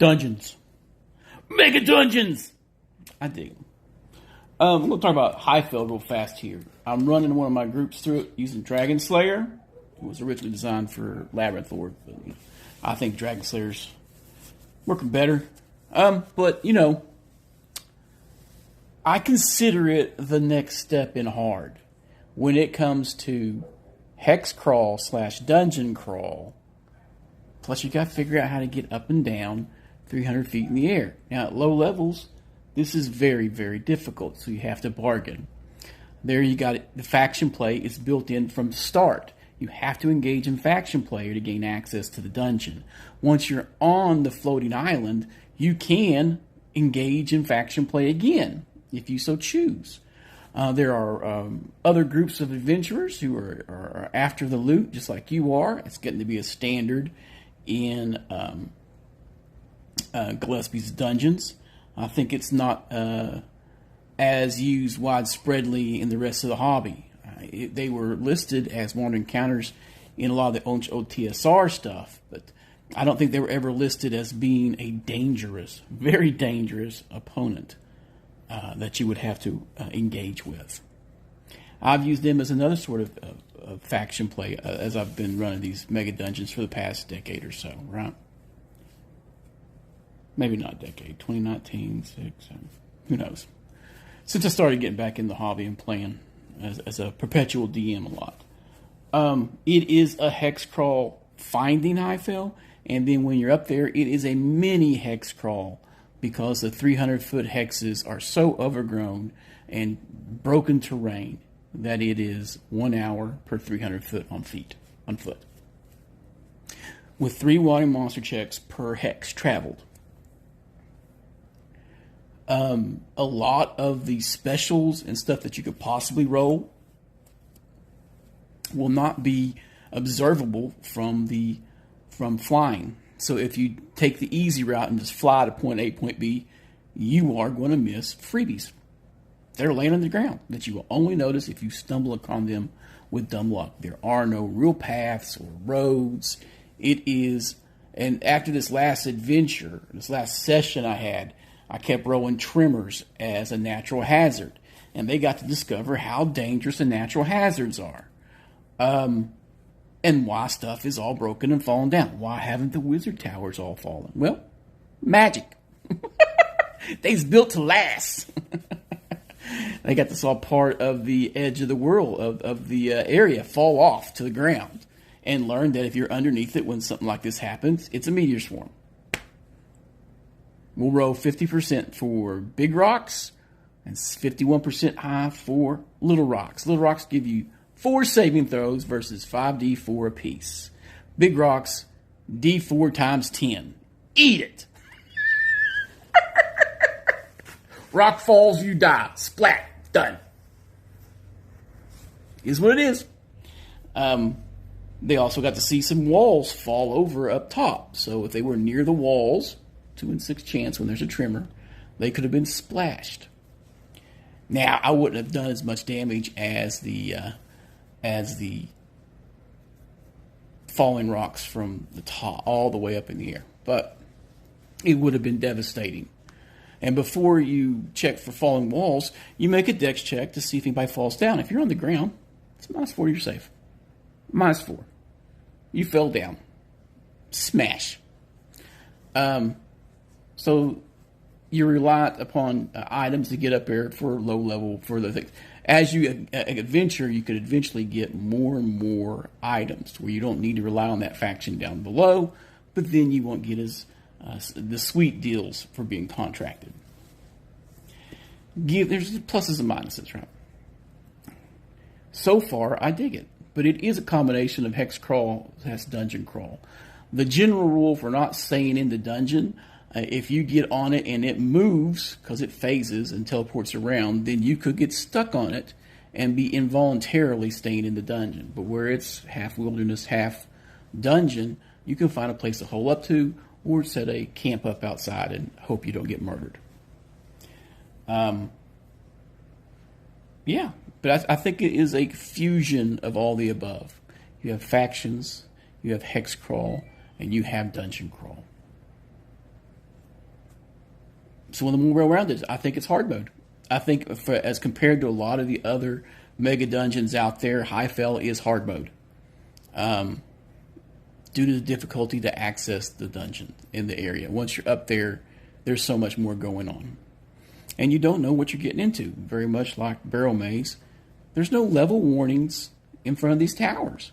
Dungeons. Mega dungeons! I dig them. I'm going to talk about HIGHFELL real fast here. I'm running one of my groups through it using Dragon Slayer. It was originally designed for Labyrinth Lord, but I think Dragon Slayer's working better. But, you know, I consider it the next step in hard when it comes to hex crawl / dungeon crawl. Plus, you got to figure out how to get up and down 300 feet in the air. Now, at low levels, this is very, very difficult, so you have to bargain. There you got it. The faction play is built in from the start. You have to engage in faction player to gain access to the dungeon. Once you're on the floating island, you can engage in faction play again, if you so choose. There are other groups of adventurers who are after the loot, just like you are. It's getting to be a standard in Gillespie's Dungeons. I think it's not as used widespreadly in the rest of the hobby. They were listed as Wandering Encounters in a lot of the OTSR stuff, but I don't think they were ever listed as being a dangerous, very dangerous opponent that you would have to engage with. I've used them as another sort of faction play as I've been running these mega dungeons for the past decade or so, right? Maybe not decade, 2019, 7, who knows? Since I started getting back in the hobby and playing as a perpetual DM a lot. It is a hex crawl finding HIGHFELL, and then when you're up there, it is a mini hex crawl because the 300-foot hexes are so overgrown and broken terrain that it is 1 hour per 300 foot on foot. With 3 water monster checks per hex traveled. A lot of the specials and stuff that you could possibly roll will not be observable from flying. So if you take the easy route and just fly to point A, point B, you are going to miss freebies. They're laying on the ground that you will only notice if you stumble upon them with dumb luck. There are no real paths or roads. It is, and after this last adventure, this last session I kept rolling trimmers as a natural hazard. And they got to discover how dangerous the natural hazards are. And why stuff is all broken and falling down. Why haven't the wizard towers all fallen? Well, magic. They's built to last. They got this all part of the edge of the world, of the area, fall off to the ground. And learn that if you're underneath it when something like this happens, it's a meteor swarm. We'll roll 50% for big rocks and 51% high for little rocks. Little rocks give you 4 saving throws versus 5d4 apiece. Big rocks, d4 times 10. Eat it! Rock falls, you die. Splat. Done. Is what it is. They also got to see some walls fall over up top. So if they were near the walls, 2 in 6 chance when there's a trimmer, they could have been splashed. Now, I wouldn't have done as much damage as the falling rocks from the top all the way up in the air, but it would have been devastating. And before you check for falling walls, you make a dex check to see if anybody falls down. If you're on the ground, it's -4, you're safe. -4. You fell down. Smash. So you rely upon items to get up there for low level for the things. As you adventure, you could eventually get more and more items where you don't need to rely on that faction down below, but then you won't get as the sweet deals for being contracted. There's pluses and minuses, right? So far, I dig it, but it is a combination of hex crawl / dungeon crawl. The general rule for not staying in the dungeon, if you get on it and it moves, because it phases and teleports around, then you could get stuck on it and be involuntarily staying in the dungeon. But where it's half wilderness, half dungeon, you can find a place to hole up to or set a camp up outside and hope you don't get murdered. Yeah, but I think it is a fusion of all the above. You have factions, you have hex crawl, and you have dungeon crawl. So one of the more well-rounded, I think it's hard mode. I think as compared to a lot of the other mega dungeons out there, HIGHFELL is hard mode. Due to the difficulty to access the dungeon in the area. Once you're up there, there's so much more going on. And you don't know what you're getting into. Very much like Barrel Maze. There's no level warnings in front of these towers.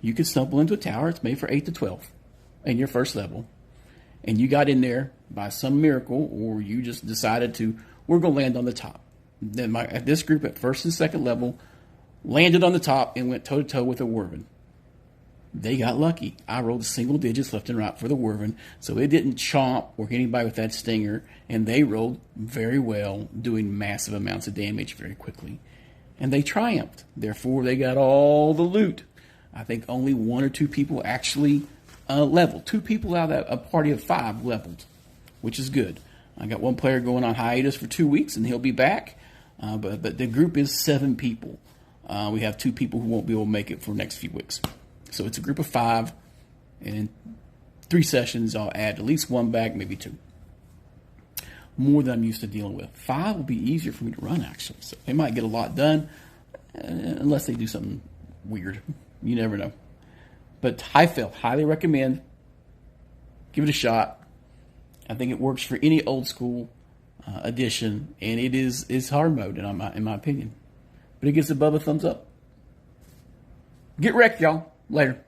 You could stumble into a tower. It's made for 8 to 12 in your first level. And you got in there by some miracle, or you just decided we're going to land on the top. Then this group at first and second level landed on the top and went toe-to-toe with a Wyvern. They got lucky. I rolled single digits left and right for the Wyvern, so it didn't chomp or hit anybody with that stinger, and they rolled very well, doing massive amounts of damage very quickly. And they triumphed. Therefore, they got all the loot. I think only 1 or 2 people actually leveled. 2 people out of a party of 5 leveled, which is good. I got one player going on hiatus for 2 weeks, and he'll be back. But the group is 7 people. We have 2 people who won't be able to make it for the next few weeks. So it's a group of 5, and in 3 sessions, I'll add at least 1 back, maybe 2. More than I'm used to dealing with. 5 will be easier for me to run, actually. So they might get a lot done, unless they do something weird. You never know. But HIGHFELL, highly recommend. Give it a shot. I think it works for any old school edition, and it's hard mode, in my opinion. But it gives above a thumbs up. Get wrecked, y'all. Later.